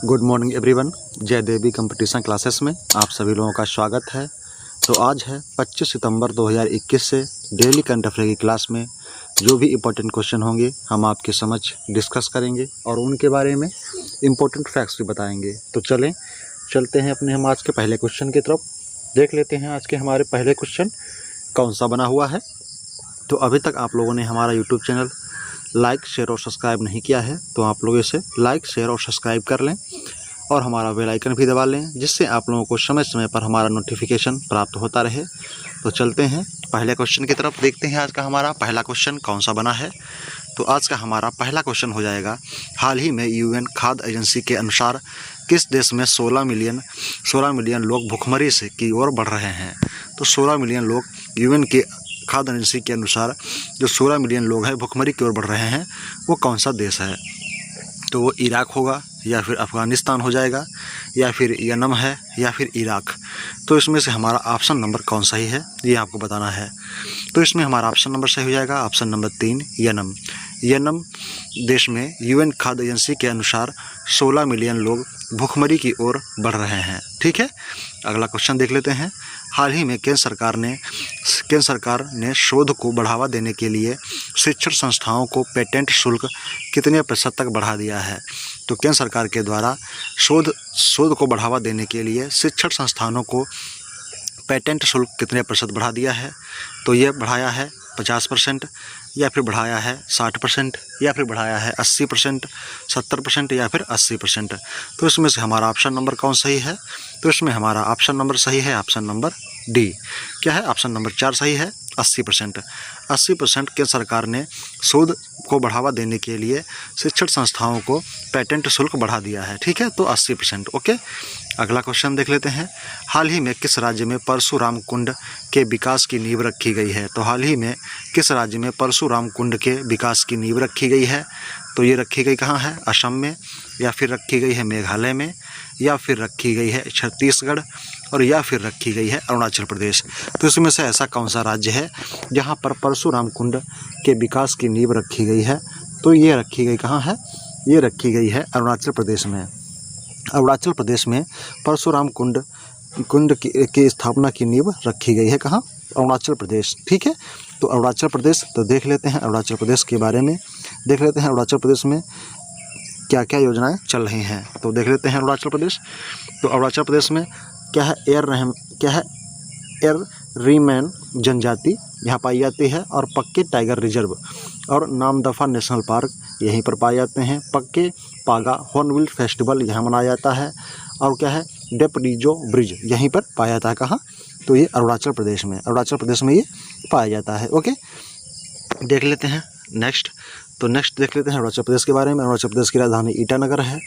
Good morning everyone. जय देवी competition classes में आप सभी लोगों का स्वागत है। तो आज है 25 सितंबर 2021 से डेली करंट अफेयर की क्लास में जो भी इम्पोर्टेंट क्वेश्चन होंगे हम आपके समझ डिस्कस करेंगे और उनके बारे में इम्पोर्टेंट फैक्ट्स भी बताएंगे। तो चलते हैं अपने हम आज के पहले क्वेश्चन की तरफ। देख लेते हैं आज के हमारे पहले क्वेश्चन कौन सा बना हुआ है। तो अभी तक आप लोगों ने हमारा यूट्यूब चैनल लाइक शेयर और सब्सक्राइब नहीं किया है तो आप लोग इसे लाइक शेयर और सब्सक्राइब कर लें और हमारा बेल आइकन भी दबा लें, जिससे आप लोगों को समय समय पर हमारा नोटिफिकेशन प्राप्त होता रहे। तो चलते हैं पहले क्वेश्चन की तरफ। देखते हैं आज का हमारा पहला क्वेश्चन कौन सा बना है। तो आज का हमारा पहला क्वेश्चन हो जाएगा, हाल ही में यूएन खाद्य एजेंसी के अनुसार किस देश में 16 मिलियन लोग भुखमरी से की ओर बढ़ रहे हैं। तो 16 मिलियन लोग यूएन के खाद्य एजेंसी के अनुसार जो 16 मिलियन लोग हैं भुखमरी की ओर बढ़ रहे हैं, वो कौन सा देश है। तो वो इराक होगा या फिर अफ़गानिस्तान हो जाएगा या फिर यमन है या फिर इराक। तो इसमें से हमारा ऑप्शन नंबर कौन सही है ये आपको बताना है। तो इसमें हमारा ऑप्शन नंबर सही हो जाएगा ऑप्शन नंबर 3 यमन देश में यूएन खाद्य एजेंसी के अनुसार 16 मिलियन लोग भुखमरी की ओर बढ़ रहे हैं। ठीक है, अगला क्वेश्चन देख लेते हैं। हाल ही में केंद्र सरकार ने शोध को बढ़ावा देने के लिए शिक्षण संस्थाओं को पेटेंट शुल्क कितने प्रतिशत तक बढ़ा दिया है। तो केंद्र सरकार के द्वारा शोध को बढ़ावा देने के लिए शिक्षण संस्थानों को पेटेंट शुल्क कितने प्रतिशत बढ़ा दिया है। तो ये बढ़ाया है 50% या फिर बढ़ाया है 60% या फिर बढ़ाया है 80%, 70% या फिर 80%। तो इसमें से हमारा ऑप्शन नंबर कौन सही है। तो इसमें हमारा ऑप्शन नंबर सही है ऑप्शन नंबर डी। क्या है, ऑप्शन नंबर 4 सही है 80%। 80% केंद्र सरकार ने शोध को बढ़ावा देने के लिए शिक्षण संस्थाओं को पेटेंट शुल्क बढ़ा दिया है। ठीक है, तो 80%। ओके, अगला क्वेश्चन देख लेते हैं। हाल ही में किस राज्य में परशुराम कुंड के विकास की नींव रखी गई है। तो हाल ही में किस राज्य में परशुराम कुंड के विकास की नींव रखी गई है। तो ये रखी गई कहाँ है, असम में, या फिर रखी गई है मेघालय में, या फिर रखी गई है छत्तीसगढ़, और या फिर रखी गई है अरुणाचल प्रदेश। तो इसमें से ऐसा कौन सा राज्य है जहाँ पर परशुराम कुंड के विकास की नींव रखी गई है। तो ये रखी गई कहाँ है, ये रखी गई है अरुणाचल प्रदेश में। अरुणाचल प्रदेश में परशुराम कुंड की स्थापना की नींव रखी गई है कहाँ, अरुणाचल प्रदेश। ठीक है, तो अरुणाचल प्रदेश, तो देख लेते हैं अरुणाचल प्रदेश के बारे में। देख लेते हैं अरुणाचल प्रदेश में क्या क्या योजनाएं चल रही हैं। तो देख लेते हैं अरुणाचल प्रदेश। तो अरुणाचल प्रदेश में क्या है, एयर रीमैन जनजाति यहाँ पाई जाती है, और पक्के टाइगर रिजर्व और नामदफा नेशनल पार्क यहीं पर पाए जाते हैं। पक्के पागा हॉर्नबिल फेस्टिवल यहाँ मनाया जाता है, और क्या है, डेपडीजो ब्रिज यहीं पर पाया जाता है कहाँ, तो ये अरुणाचल प्रदेश में ये पाया जाता है। ओके, देख लेते हैं नेक्स्ट। तो नेक्स्ट देख लेते हैं अरुणाचल प्रदेश के बारे में। अरुणाचल प्रदेश की राजधानी ईटानगर है।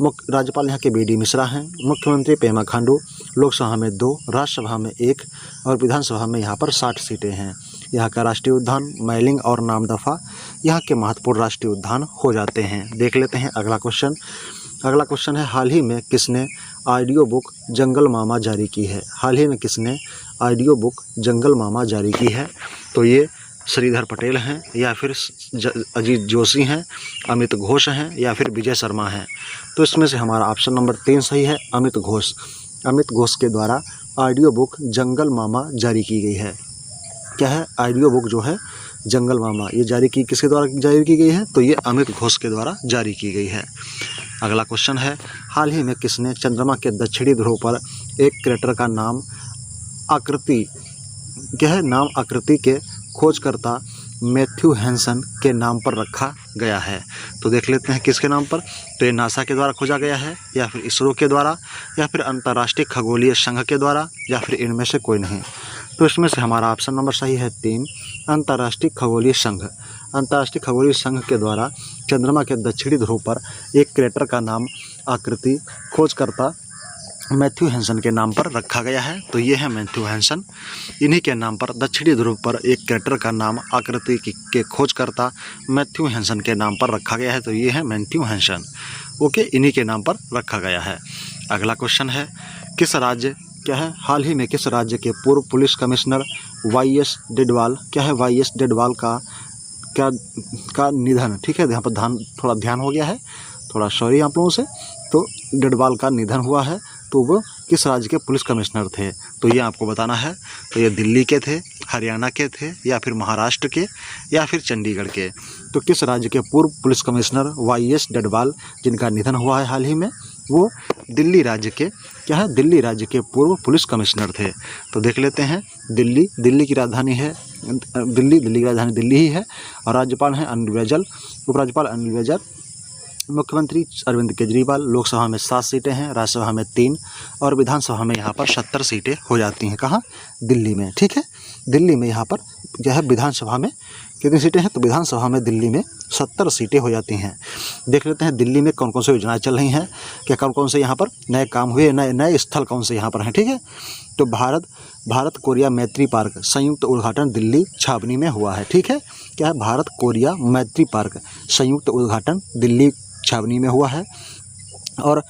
मुख्य राज्यपाल यहाँ के बीडी मिश्रा हैं। मुख्यमंत्री पेमा खांडू। लोकसभा में 2, राज्यसभा में 1 और विधानसभा में यहाँ पर 60 सीटें हैं। यहाँ का राष्ट्रीय उद्यान मैलिंग और नामदफा यहाँ के महत्वपूर्ण राष्ट्रीय उद्यान हो जाते हैं। देख लेते हैं अगला क्वेश्चन है, हाल ही में किसने ऑडियो बुक जंगल मामा जारी की है। हाल ही में किसने ऑडियो बुक जंगल मामा जारी की है। तो ये श्रीधर पटेल हैं, या फिर अजीत जोशी हैं, अमित घोष हैं, या फिर विजय शर्मा हैं। तो इसमें से हमारा ऑप्शन नंबर 3 सही है, अमित घोष के द्वारा ऑडियो बुक जंगल मामा जारी की गई है। क्या है, ऑडियो बुक जो है जंगल मामा ये किसके द्वारा जारी की गई है। तो ये अमित घोष के द्वारा जारी की गई है। अगला क्वेश्चन है, हाल ही में किसने चंद्रमा के दक्षिणी ध्रुव पर एक क्रेटर का नाम आकृति के खोजकर्ता मैथ्यू हैंसन के नाम पर रखा गया है। तो देख लेते हैं किसके नाम पर। तो ये नासा के द्वारा खोजा गया है, या फिर इसरो के द्वारा, या फिर अंतर्राष्ट्रीय खगोलीय संघ के द्वारा, या फिर इनमें से कोई नहीं। तो इसमें से हमारा ऑप्शन नंबर सही है 3 अंतर्राष्ट्रीय खगोलीय संघ। अंतर्राष्ट्रीय खगोलीय संघ के द्वारा चंद्रमा के दक्षिणी ध्रुव पर एक क्रेटर का नाम आकृति खोजकर्ता मैथ्यू हैंसन के नाम पर रखा गया है। तो ये है मैथ्यू हैंसन, इन्हीं के नाम पर दक्षिणी ध्रुव पर एक क्रेटर का नाम आकृति के खोजकर्ता मैथ्यू हैंसन के नाम पर रखा गया है। तो ये है मैथ्यू हैंसन। ओके, इन्हीं के नाम पर रखा गया है। अगला क्वेश्चन है, किस राज्य क्या है, हाल ही में किस राज्य के पूर्व पुलिस कमिश्नर वाई.एस. डेडवाल वाई.एस. डेडवाल का निधन। ठीक है, यहाँ पर थोड़ा ध्यान हो गया है, थोड़ा सॉरी आप लोगों से। तो डडवाल का निधन हुआ है, तो वो किस राज्य के पुलिस कमिश्नर थे, तो ये आपको बताना है। तो ये दिल्ली के थे, हरियाणा के थे, या फिर महाराष्ट्र के, या फिर चंडीगढ़ के। तो किस राज्य के पूर्व पुलिस कमिश्नर YS डडवाल, जिनका निधन हुआ है हाल ही में, वो दिल्ली राज्य के क्या है, दिल्ली राज्य के पूर्व पुलिस कमिश्नर थे। तो देख लेते हैं, दिल्ली की राजधानी है दिल्ली की राजधानी दिल्ली ही है, और राज्यपाल हैं अनिल बैजल, उपराज्यपाल अनिल बैजल, मुख्यमंत्री अरविंद केजरीवाल। लोकसभा में 7 सीटें हैं, राज्यसभा में 3, और विधानसभा में यहाँ पर 70 सीटें हो जाती हैं। कहाँ? दिल्ली में। ठीक है, दिल्ली में यहाँ पर जो है विधानसभा में कितनी सीटें हैं, तो विधानसभा में दिल्ली में 70 सीटें हो जाती हैं। देख लेते हैं दिल्ली में कौन कौन सी योजनाएं चल रही हैं, क्या कौन कौन से यहाँ पर नए काम हुए, नए स्थल कौन से यहाँ पर हैं। ठीक है, तो भारत कोरिया मैत्री पार्क संयुक्त उद्घाटन दिल्ली छावनी में हुआ है। ठीक है, क्या है, भारत कोरिया मैत्री पार्क संयुक्त उद्घाटन दिल्ली छावनी में हुआ है। और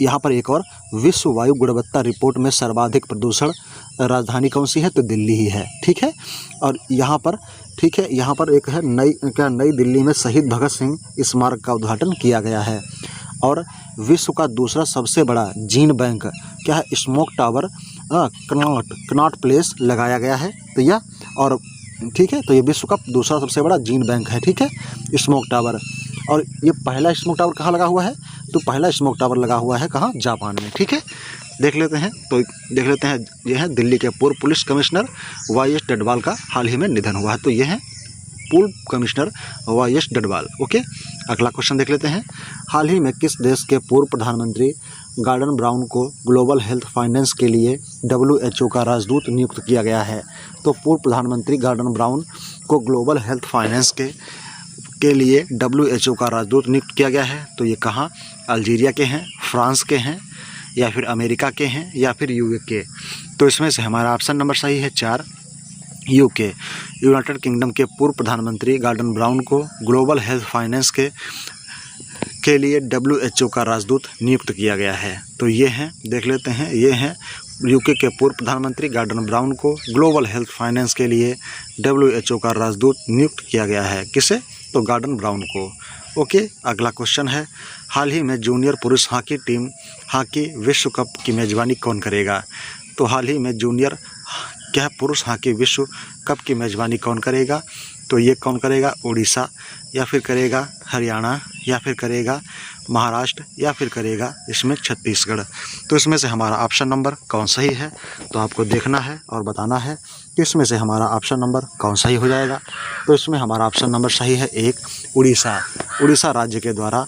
यहाँ पर एक और, विश्व वायु गुणवत्ता रिपोर्ट में सर्वाधिक प्रदूषण राजधानी कौन सी है, तो दिल्ली ही है। ठीक है, और यहाँ पर ठीक है, यहाँ पर एक है नई दिल्ली में शहीद भगत सिंह स्मारक का उद्घाटन किया गया है। और विश्व का दूसरा सबसे बड़ा जीन बैंक क्या है, स्मोक टावर कनॉट प्लेस लगाया गया है। तो यह और ठीक है, तो ये विश्व का दूसरा सबसे बड़ा जीन बैंक है। ठीक है, स्मोक टावर। और ये पहला स्मोक टावर कहाँ लगा हुआ है, तो पहला स्मोक टावर लगा हुआ है कहाँ, जापान में। ठीक है, देख लेते हैं, तो देख लेते हैं, ये है दिल्ली के पूर्व पुलिस कमिश्नर YS डडवाल का हाल ही में निधन हुआ है। तो ये है पूर्व कमिश्नर YS डडवाल। ओके, अगला क्वेश्चन देख लेते हैं। हाल ही में किस देश के पूर्व प्रधानमंत्री गॉर्डन ब्राउन को ग्लोबल हेल्थ फाइनेंस के लिए WHO का राजदूत नियुक्त किया गया है। तो पूर्व प्रधानमंत्री गॉर्डन ब्राउन को ग्लोबल हेल्थ फाइनेंस के लिए WHO का राजदूत नियुक्त किया गया है। तो ये कहाँ, अल्जीरिया के हैं, फ्रांस के हैं, या फिर अमेरिका के हैं, या फिर UK के। तो इसमें से हमारा ऑप्शन नंबर सही है 4, UK। यूनाइटेड किंगडम के पूर्व प्रधानमंत्री गॉर्डन ब्राउन को ग्लोबल हेल्थ फाइनेंस के लिए WHO का राजदूत नियुक्त किया गया है। तो ये हैं, देख लेते हैं, ये हैं UK के पूर्व प्रधानमंत्री गॉर्डन ब्राउन को ग्लोबल हेल्थ फाइनेंस के लिए WHO का राजदूत नियुक्त किया गया है। किसे, तो गॉर्डन ब्राउन को। ओके, अगला क्वेश्चन है, हाल ही में जूनियर पुरुष हॉकी टीम हॉकी विश्व कप की मेज़बानी कौन करेगा। तो हाल ही में जूनियर क्या पुरुष हॉकी विश्व कप की मेज़बानी कौन करेगा, तो ये कौन करेगा, उड़ीसा, या फिर करेगा हरियाणा, या फिर करेगा महाराष्ट्र, या फिर करेगा इसमें छत्तीसगढ़। तो इसमें से हमारा ऑप्शन नंबर कौन सही है, तो आपको देखना है और बताना है कि इसमें से हमारा ऑप्शन नंबर कौन सही हो जाएगा। तो इसमें हमारा ऑप्शन नंबर सही है 1, उड़ीसा राज्य के द्वारा।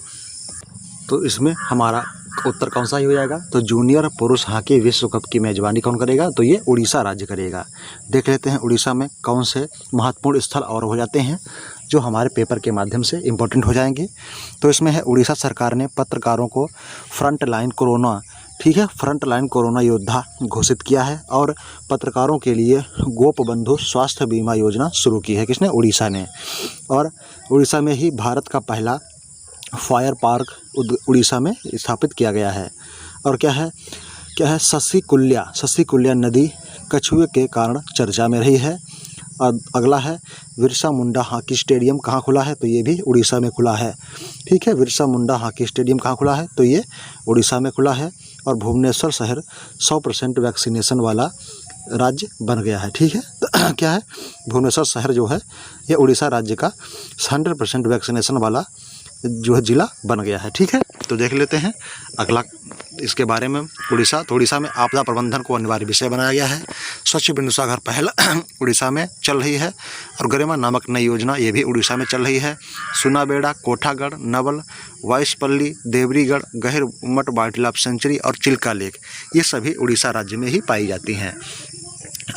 तो इसमें हमारा उत्तर कौन सा ही हो जाएगा, तो जूनियर पुरुष हॉकी विश्व कप की मेज़बानी कौन करेगा, तो ये उड़ीसा राज्य करेगा। देख लेते हैं उड़ीसा में कौन से महत्वपूर्ण स्थल और हो जाते हैं जो हमारे पेपर के माध्यम से इम्पोर्टेंट हो जाएंगे। तो इसमें है, उड़ीसा सरकार ने पत्रकारों को फ्रंट लाइन कोरोना योद्धा घोषित किया है, और पत्रकारों के लिए गोपबंधु स्वास्थ्य बीमा योजना शुरू की है। किसने, उड़ीसा ने। और उड़ीसा में ही भारत का पहला फायर पार्क उड़ीसा में स्थापित किया गया है। और क्या है, शशि कुल्या नदी कछुए के कारण चर्चा में रही है। और अगला है, बिरसा मुंडा हॉकी स्टेडियम कहाँ खुला है, तो ये भी उड़ीसा में खुला है। ठीक है, बिरसा मुंडा हॉकी स्टेडियम कहाँ खुला है, तो ये उड़ीसा में खुला है। और भुवनेश्वर शहर 100% वैक्सीनेशन वाला राज्य बन गया है। ठीक है, तो क्या है, भुवनेश्वर शहर जो है ये उड़ीसा राज्य का 100% वैक्सीनेशन वाला जो है जिला बन गया है। ठीक है, तो देख लेते हैं अगला इसके बारे में। उड़ीसा, तो उड़ीसा में आपदा प्रबंधन को अनिवार्य विषय बनाया गया है। स्वच्छ बिंदु सागर पहल उड़ीसा में चल रही है। और गरिमा नामक नई योजना ये भी उड़ीसा में चल रही है। सुनाबेड़ा, कोठागढ़, नवल, वाइसपल्ली, देवरीगढ़, गहिर मठ वाइल्ड लाइफ सेंचुरी और चिल्का लेक, ये सभी उड़ीसा राज्य में ही पाई जाती हैं।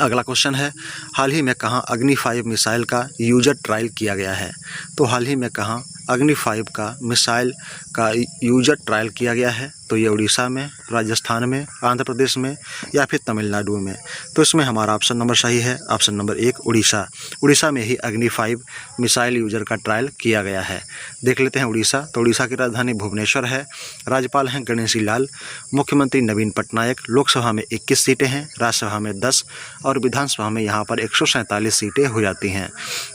अगला क्वेश्चन है, हाल ही में कहाँ अग्नि 5 मिसाइल का यूजर ट्रायल किया गया है। तो हाल ही में कहाँ अग्नि 5 का मिसाइल का यूजर ट्रायल किया गया है, तो ये उड़ीसा में, राजस्थान में, आंध्र प्रदेश में, या फिर तमिलनाडु में। तो इसमें हमारा ऑप्शन नंबर सही है, ऑप्शन नंबर 1 उड़ीसा में ही अग्नि 5 मिसाइल यूजर का ट्रायल किया गया है। देख लेते हैं उड़ीसा, तो उड़ीसा की राजधानी भुवनेश्वर है। राज्यपाल हैं गणेशी लाल, मुख्यमंत्री नवीन पटनायक। लोकसभा में 21 सीटें हैं, राज्यसभा में 10, और विधानसभा में यहाँ पर 147 सीटें हो जाती हैं।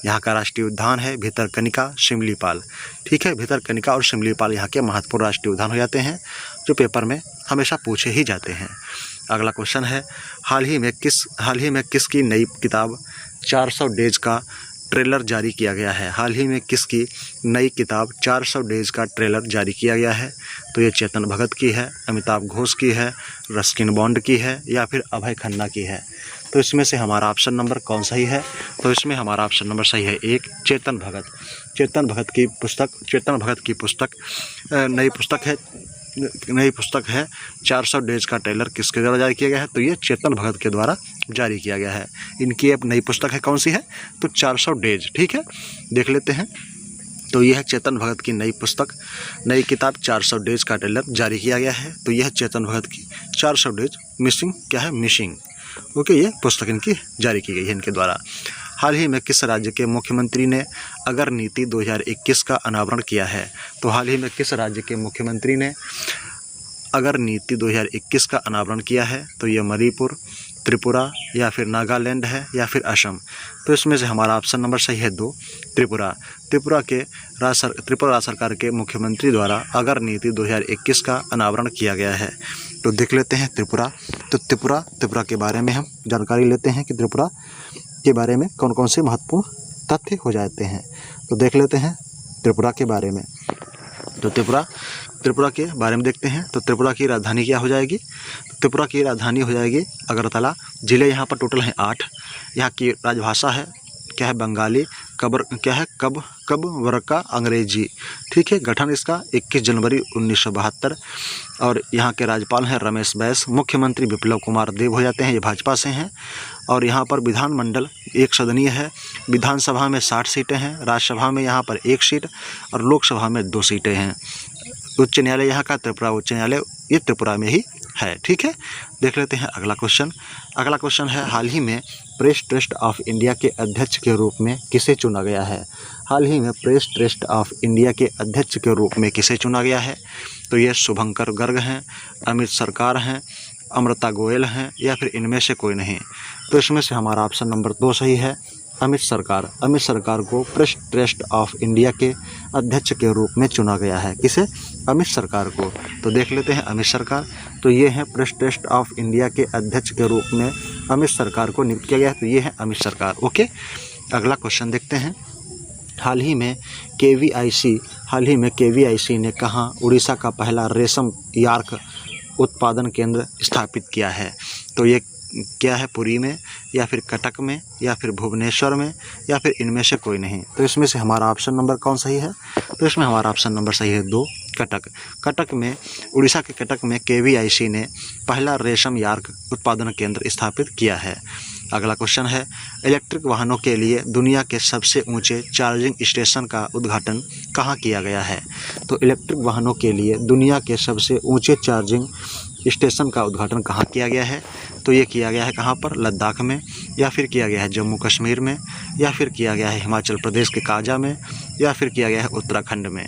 यहाँ का राष्ट्रीय उद्यान है भितरकनिका शिमलीपाल। ठीक है। भितरकनिका और शिमलीपाल यहाँ के महत्वपूर्ण राष्ट्रीय उद्यान हो जाते हैं, जो पेपर में हमेशा पूछे ही जाते हैं। अगला क्वेश्चन है, हाल ही में किसकी नई किताब 400 डेज का ट्रेलर जारी किया गया है? हाल ही में किसकी नई किताब 400 डेज का ट्रेलर जारी किया गया है? तो ये चेतन भगत की है, अमिताभ घोष की है, रस्किन बॉन्ड की है या फिर अभय खन्ना की है? तो इसमें से हमारा ऑप्शन नंबर कौन सही है? तो इसमें हमारा ऑप्शन नंबर सही है 1, चेतन भगत। चेतन भगत की पुस्तक नई पुस्तक है 400 डेज का ट्रेलर किसके द्वारा जारी किया गया है? तो ये चेतन भगत के द्वारा जारी किया गया है। इनकी एक नई पुस्तक है, कौन सी है? तो 400 डेज। ठीक है, देख लेते हैं। तो यह है चेतन भगत की नई किताब 400 डेज का ट्रेलर जारी किया गया है। तो यह चेतन भगत की 400 डेज मिसिंग ओके, ये पुस्तक इनकी जारी की गई है इनके द्वारा। हाल ही में किस राज्य के मुख्यमंत्री ने अगर नीति 2021 का अनावरण किया है? तो हाल ही में किस राज्य के मुख्यमंत्री ने अगर नीति 2021 का अनावरण किया है? तो ये मणिपुर, त्रिपुरा या फिर नागालैंड है या फिर असम? तो इसमें से हमारा ऑप्शन नंबर सही है 2, त्रिपुरा। त्रिपुरा राज्य सरकार के मुख्यमंत्री द्वारा अगर नीति 2021 का अनावरण किया गया है। तो देख लेते हैं त्रिपुरा। तो त्रिपुरा के बारे में हम जानकारी लेते हैं कि त्रिपुरा के बारे में कौन कौन से महत्वपूर्ण तथ्य हो जाते हैं। तो देख लेते हैं त्रिपुरा के बारे में। तो त्रिपुरा के बारे में देखते हैं। तो त्रिपुरा की राजधानी क्या हो जाएगी? त्रिपुरा की राजधानी हो जाएगी अगरतला। जिले यहाँ पर टोटल हैं 8। यहाँ की राजभाषा है क्या है? बंगाली। कबरका अंग्रेजी। ठीक है। गठन इसका 21 जनवरी 1972 और यहाँ के राज्यपाल हैं रमेश बैस। मुख्यमंत्री विप्लव कुमार देव हो जाते हैं, ये भाजपा से हैं। और यहाँ पर विधानमंडल 1 सदनीय है। विधानसभा में 60 सीटें हैं, राज्यसभा में यहाँ पर 1 सीट और लोकसभा में 2 सीटें हैं। उच्च न्यायालय यहाँ का त्रिपुरा उच्च न्यायालय ये त्रिपुरा में ही है। ठीक है, देख लेते हैं अगला क्वेश्चन है, हाल ही में प्रेस ट्रस्ट ऑफ इंडिया के अध्यक्ष के रूप में किसे चुना गया है? हाल ही में प्रेस ट्रस्ट ऑफ इंडिया के अध्यक्ष के रूप में किसे चुना गया है? तो ये शुभंकर गर्ग हैं, अमित सरकार हैं, अमृता गोयल हैं या फिर इनमें से कोई नहीं? तो इसमें से हमारा ऑप्शन नंबर 2 सही है, अमित सरकार को प्रेस ट्रस्ट ऑफ इंडिया के अध्यक्ष के रूप में चुना गया है। किसे? अमित सरकार को। तो देख लेते हैं अमित सरकार। तो ये हैं प्रेस ट्रस्ट ऑफ इंडिया के अध्यक्ष के रूप में अमित सरकार को नियुक्त किया गया है। तो ये है अमित सरकार। ओके, अगला क्वेश्चन देखते हैं। हाल ही में केवीआईसी ने कहाँ उड़ीसा का पहला रेशम यार्क उत्पादन केंद्र स्थापित किया है? तो ये क्या है? पुरी में या फिर कटक में या फिर भुवनेश्वर में या फिर इनमें से कोई नहीं? तो इसमें से हमारा ऑप्शन नंबर कौन सही है? तो इसमें हमारा ऑप्शन नंबर सही है 2, कटक में, उड़ीसा के कटक में केवीआईसी ने पहला रेशम यार्क उत्पादन केंद्र स्थापित किया है। अगला क्वेश्चन है, इलेक्ट्रिक वाहनों के लिए दुनिया के सबसे ऊंचे चार्जिंग स्टेशन का उद्घाटन कहाँ किया गया है? तो इलेक्ट्रिक वाहनों के लिए दुनिया के सबसे ऊंचे चार्जिंग स्टेशन का उद्घाटन कहाँ किया गया है? तो ये किया गया है कहाँ पर? लद्दाख में या फिर किया गया है जम्मू कश्मीर में या फिर किया गया है हिमाचल प्रदेश के काजा में या फिर किया गया है उत्तराखंड में?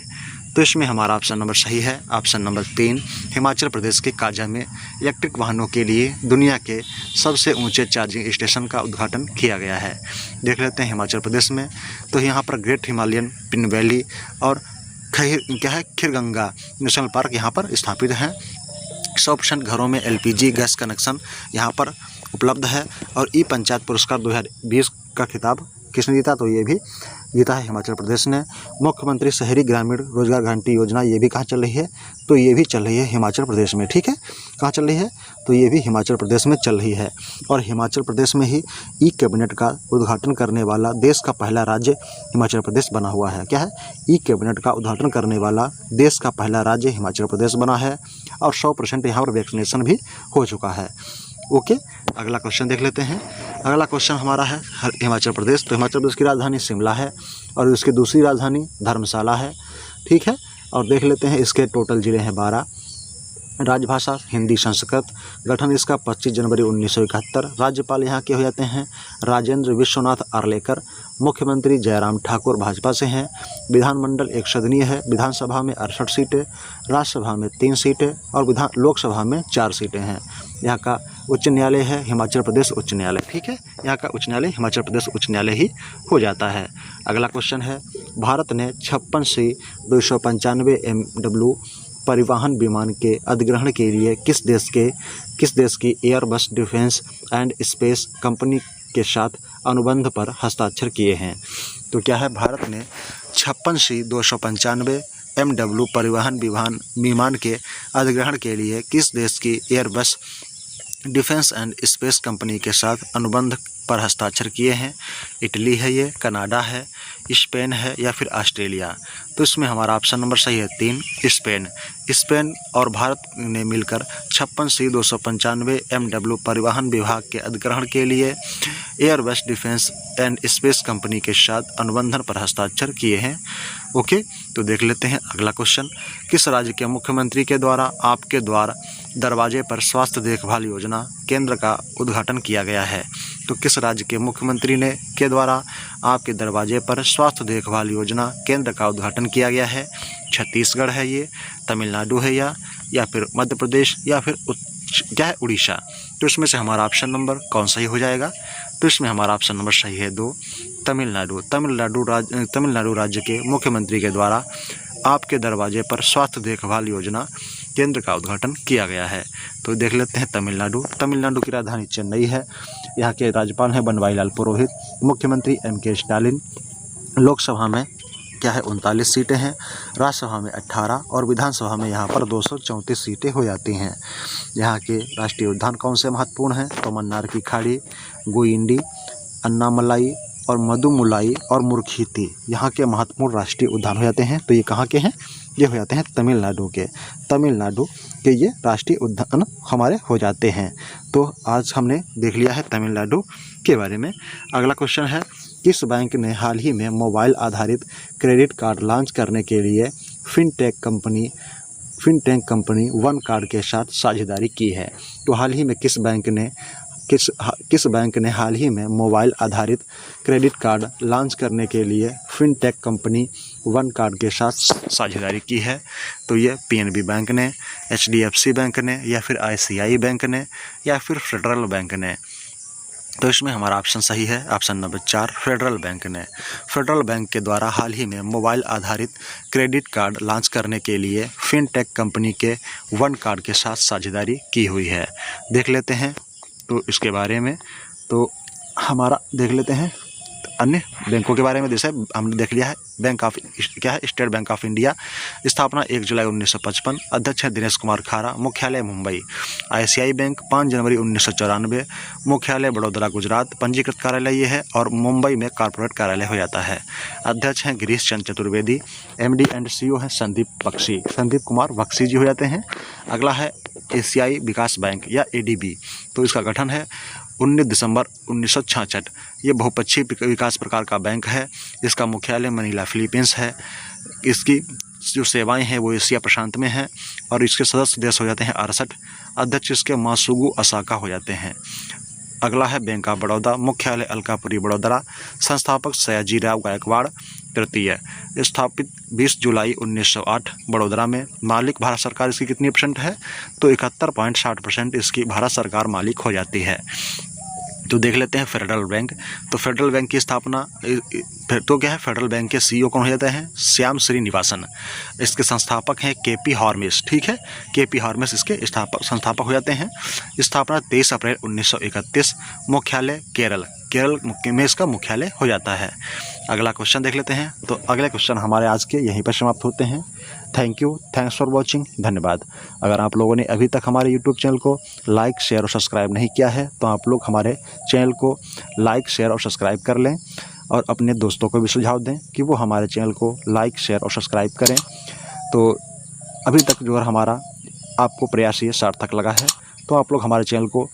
तो इसमें हमारा ऑप्शन नंबर सही है, ऑप्शन नंबर 3, हिमाचल प्रदेश के काजा में इलेक्ट्रिक वाहनों के लिए दुनिया के सबसे ऊंचे चार्जिंग स्टेशन का उद्घाटन किया गया है। देख लेते हैं हिमाचल प्रदेश में। तो यहाँ पर ग्रेट हिमालयन पिन वैली और खीरगंगा नेशनल पार्क यहाँ पर स्थापित हैं। 100% घरों में LPG गैस कनेक्शन यहाँ पर उपलब्ध है। और ई पंचायत पुरस्कार 2020 का खिताब किसने जीता? तो ये भी जीता है हिमाचल प्रदेश ने। मुख्यमंत्री शहरी ग्रामीण रोजगार गारंटी योजना ये भी कहाँ चल रही है? तो ये भी चल रही है हिमाचल प्रदेश में। ठीक है, कहाँ चल रही है? तो ये भी हिमाचल प्रदेश में चल रही है। और हिमाचल प्रदेश में ही ई कैबिनेट का उद्घाटन करने वाला देश का पहला राज्य हिमाचल प्रदेश बना हुआ है। क्या है? ई कैबिनेट का उद्घाटन करने वाला देश का पहला राज्य हिमाचल प्रदेश बना है। और 100% यहाँ पर वैक्सीनेशन भी हो चुका है। ओके, अगला क्वेश्चन देख लेते हैं। अगला क्वेश्चन हमारा है हिमाचल प्रदेश। तो हिमाचल प्रदेश की राजधानी शिमला है और उसकी दूसरी राजधानी धर्मशाला है। ठीक है, और देख लेते हैं इसके टोटल जिले हैं 12। राजभाषा हिंदी संस्कृत। गठन इसका 25 जनवरी 1971। राज्यपाल यहाँ के हो जाते हैं राजेंद्र विश्वनाथ आर्लेकर। मुख्यमंत्री जयराम ठाकुर भाजपा से हैं। विधानमंडल 1 सदनीय है। विधानसभा में 68 सीटें, राज्यसभा में 3 सीटें और लोकसभा में 4 सीटें हैं। यहाँ का उच्च न्यायालय है हिमाचल प्रदेश उच्च न्यायालय। ठीक है, यहाँ का उच्च न्यायालय हिमाचल प्रदेश उच्च न्यायालय ही हो जाता है। अगला क्वेश्चन है, भारत ने 56C-295 MW परिवहन विमान के अधिग्रहण के लिए किस देश की Airbus defence and space company के साथ अनुबंध पर हस्ताक्षर किए हैं? तो क्या है, भारत ने 56C-295 MW परिवहन विमान के अधिग्रहण के लिए किस देश की Airbus defence and space company के साथ अनुबंध पर हस्ताक्षर किए हैं? इटली है, ये कनाडा है, स्पेन है या फिर ऑस्ट्रेलिया? तो इसमें हमारा ऑप्शन नंबर सही है 3, स्पेन और भारत ने मिलकर 56C-295 MW परिवहन विभाग के अधिग्रहण के लिए Airbus defence and space company के साथ अनुबंधन पर हस्ताक्षर किए हैं। ओके, तो देख लेते हैं अगला क्वेश्चन। किस राज्य के मुख्यमंत्री के द्वारा आपके द्वार दरवाजे पर स्वास्थ्य देखभाल योजना केंद्र का उद्घाटन किया गया है? तो किस राज्य के मुख्यमंत्री के द्वारा आपके दरवाजे पर स्वास्थ्य देखभाल योजना केंद्र का उद्घाटन किया गया है? छत्तीसगढ़ है, ये तमिलनाडु है या फिर मध्य प्रदेश या फिर क्या है, उड़ीसा? तो इसमें से हमारा ऑप्शन नंबर कौन सही हो जाएगा? तो इसमें हमारा ऑप्शन नंबर सही है 2, तमिलनाडु राज्य के मुख्यमंत्री के द्वारा आपके दरवाजे पर स्वास्थ्य देखभाल योजना केंद्र का उद्घाटन किया गया है। तो देख लेते हैं तमिलनाडु की राजधानी चेन्नई है। यहाँ के राज्यपाल हैं बनवारीलाल पुरोहित, मुख्यमंत्री MK स्टालिन। लोकसभा में क्या है 39 सीटें हैं, राज्यसभा में 18 और विधानसभा में यहाँ पर 234 सीटें हो जाती हैं। यहाँ के राष्ट्रीय उद्यान कौन से महत्वपूर्ण हैं? तो मन्नार की खाड़ी, गुइंडी, अन्नामलाई और मधुमुलाई और मुरखीती यहाँ के महत्वपूर्ण राष्ट्रीय उद्यान हो जाते हैं। तो ये कहाँ के हैं? ये हो जाते हैं तमिलनाडु के ये राष्ट्रीय उद्यान हमारे हो जाते हैं। तो आज हमने देख लिया है तमिलनाडु के बारे में। अगला क्वेश्चन है, किस बैंक ने हाल ही में मोबाइल आधारित क्रेडिट कार्ड लॉन्च करने के लिए फिनटेक कंपनी वन कार्ड के साथ साझेदारी की है? तो हाल ही में किस बैंक ने हाल ही में मोबाइल आधारित क्रेडिट कार्ड लॉन्च करने के लिए फिनटेक कंपनी वन कार्ड के साथ साझेदारी की है? तो ये PNB बैंक ने, HDFC बैंक ने या फिर ICICI बैंक ने या फिर फेडरल बैंक ने? तो इसमें हमारा ऑप्शन सही है, ऑप्शन नंबर 4, फेडरल बैंक ने। फेडरल बैंक के द्वारा हाल ही में मोबाइल आधारित क्रेडिट कार्ड लॉन्च करने के लिए फिनटेक कंपनी के वन कार्ड के साथ साझेदारी की हुई है। देख लेते हैं तो इसके बारे में, तो हमारा देख लेते हैं अन्य बैंकों के बारे में। जैसे हमने देख लिया है स्टेट बैंक ऑफ इंडिया, स्थापना 1 जुलाई 1955, अध्यक्ष हैं दिनेश कुमार खारा, मुख्यालय मुंबई। ICICI बैंक 5 जनवरी 1994, मुख्यालय बड़ौदा गुजरात, पंजीकृत कार्यालय ये है और मुंबई में कॉर्पोरेट कार्यालय हो जाता है। अध्यक्ष हैं Girish Chandra Chaturvedi, MD and CEO हैं संदीप कुमार बख्शी जी हो जाते हैं। अगला है एशियाई विकास बैंक या ADB, तो इसका गठन है 19 दिसंबर 1966। ये बहुपक्षीय विकास प्रकार का बैंक है। इसका मुख्यालय मनीला फिलीपींस है। इसकी जो सेवाएं हैं वो एशिया प्रशांत में हैं और इसके सदस्य देश हो जाते हैं 68। अध्यक्ष इसके मासुगु असाका हो जाते हैं। अगला है बैंक ऑफ बड़ौदा, मुख्यालय अलकापुरी बड़ोदरा, संस्थापक सयाजीराव गायकवाड़ तृतीय, स्थापित 20 जुलाई 1908 बड़ोदरा में। मालिक भारत सरकार इसकी कितनी % है? तो 71.60% इसकी भारत सरकार मालिक हो जाती है। तो देख लेते हैं फेडरल बैंक। तो फेडरल बैंक की स्थापना तो क्या है, फेडरल बैंक के CEO कौन हो जाते हैं? श्याम श्रीनिवासन। इसके संस्थापक हैं KP हॉर्मिस। ठीक है, KP हॉर्मिस इसके संस्थापक हो जाते हैं। स्थापना 23 अप्रैल 1931, मुख्यालय केरल में इसका मुख्यालय हो जाता है। अगला क्वेश्चन देख लेते हैं। तो अगले क्वेश्चन हमारे आज के यहीं पर समाप्त होते हैं। थैंक्स फॉर वॉचिंग, धन्यवाद। अगर आप लोगों ने अभी तक हमारे YouTube चैनल को लाइक, शेयर और सब्सक्राइब नहीं किया है तो आप लोग हमारे चैनल को लाइक, शेयर और सब्सक्राइब कर लें और अपने दोस्तों को भी सुझाव दें कि वो हमारे चैनल को लाइक, शेयर और सब्सक्राइब करें। तो अभी तक जो हमारा आपको प्रयास ये सार्थक लगा है तो आप लोग हमारे चैनल को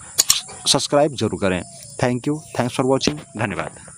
सब्सक्राइब जरूर करें। थैंक्स फॉर वॉचिंग, धन्यवाद।